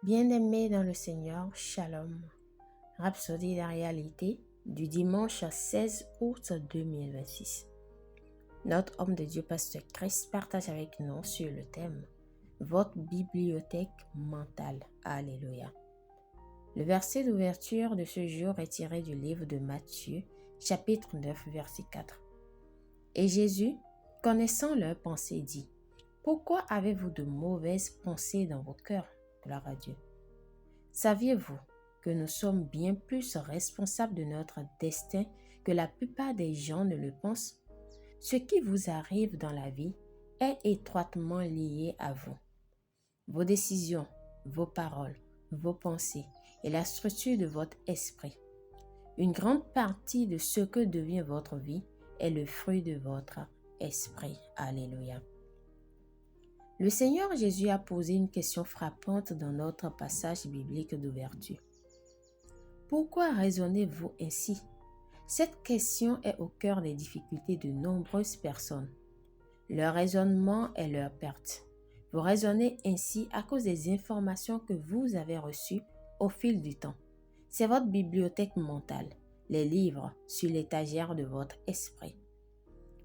Bien-aimés dans le Seigneur, Shalom. Rhapsodie de la réalité du dimanche 16 août 2026. Notre homme de Dieu, Pasteur Christ, partage avec nous sur le thème « Votre bibliothèque mentale ». Alléluia. Le verset d'ouverture de ce jour est tiré du livre de Matthieu, chapitre 9, verset 4. Et Jésus, connaissant leurs pensées, dit « Pourquoi avez-vous de mauvaises pensées dans vos cœurs ?» Gloire à Dieu. Saviez-vous que nous sommes bien plus responsables de notre destin que la plupart des gens ne le pensent? Ce qui vous arrive dans la vie est étroitement lié à vous. Vos décisions, vos paroles, vos pensées et la structure de votre esprit. Une grande partie de ce que devient votre vie est le fruit de votre esprit. Alléluia. Le Seigneur Jésus a posé une question frappante dans notre passage biblique d'ouverture. Pourquoi raisonnez-vous ainsi? Cette question est au cœur des difficultés de nombreuses personnes. Leur raisonnement est leur perte. Vous raisonnez ainsi à cause des informations que vous avez reçues au fil du temps. C'est votre bibliothèque mentale, les livres sur l'étagère de votre esprit.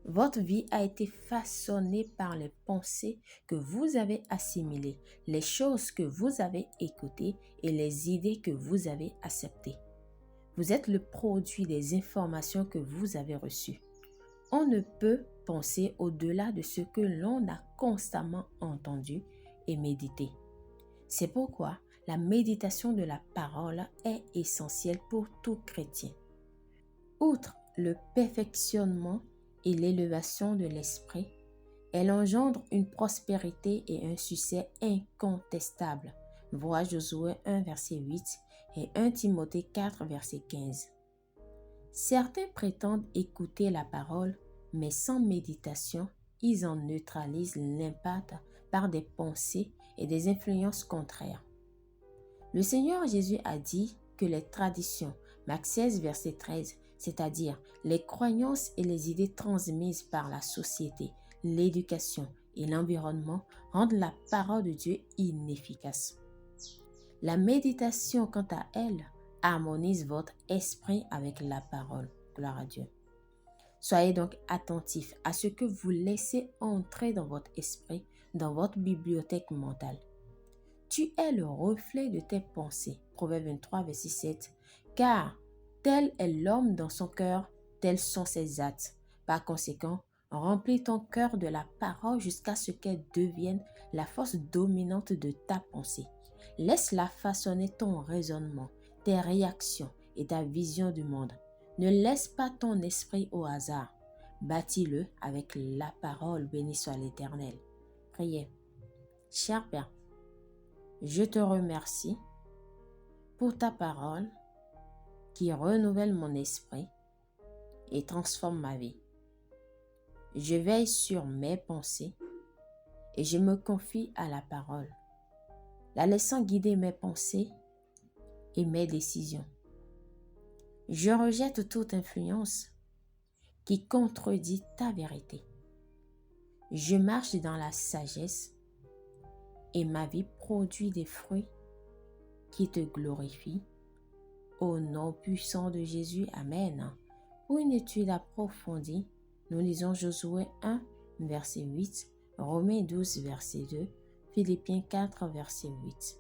Votre vie a été façonnée par les pensées que vous avez assimilées, les choses que vous avez écoutées et les idées que vous avez acceptées. Vous êtes le produit des informations que vous avez reçues. On ne peut penser au-delà de ce que l'on a constamment entendu et médité. C'est pourquoi la méditation de la parole est essentielle pour tout chrétien. Outre le perfectionnement et l'élévation de l'esprit, elle engendre une prospérité et un succès incontestables. Vois Josué 1, verset 8 et 1 Timothée 4, verset 15. Certains prétendent écouter la parole, mais sans méditation, ils en neutralisent l'impact par des pensées et des influences contraires. Le Seigneur Jésus a dit que les traditions, Marc 16, verset 13, c'est-à-dire les croyances et les idées transmises par la société, l'éducation et l'environnement, rendent la parole de Dieu inefficace. La méditation, quant à elle, harmonise votre esprit avec la parole. Gloire à Dieu. Soyez donc attentifs à ce que vous laissez entrer dans votre esprit, dans votre bibliothèque mentale. Tu es le reflet de tes pensées. Proverbe 23, verset 7. Car tel est l'homme dans son cœur, tels sont ses actes. Par conséquent, remplis ton cœur de la parole jusqu'à ce qu'elle devienne la force dominante de ta pensée. Laisse-la façonner ton raisonnement, tes réactions et ta vision du monde. Ne laisse pas ton esprit au hasard. Bâtis-le avec la parole, béni soit l'Éternel. Priez. Cher Père, je te remercie pour ta parole qui renouvelle mon esprit et transforme ma vie. Je veille sur mes pensées et je me confie à la parole, la laissant guider mes pensées et mes décisions. Je rejette toute influence qui contredit ta vérité. Je marche dans la sagesse et ma vie produit des fruits qui te glorifient. Au nom puissant de Jésus, Amen. Pour une étude approfondie, nous lisons Josué 1, verset 8, Romains 12, verset 2, Philippiens 4, verset 8.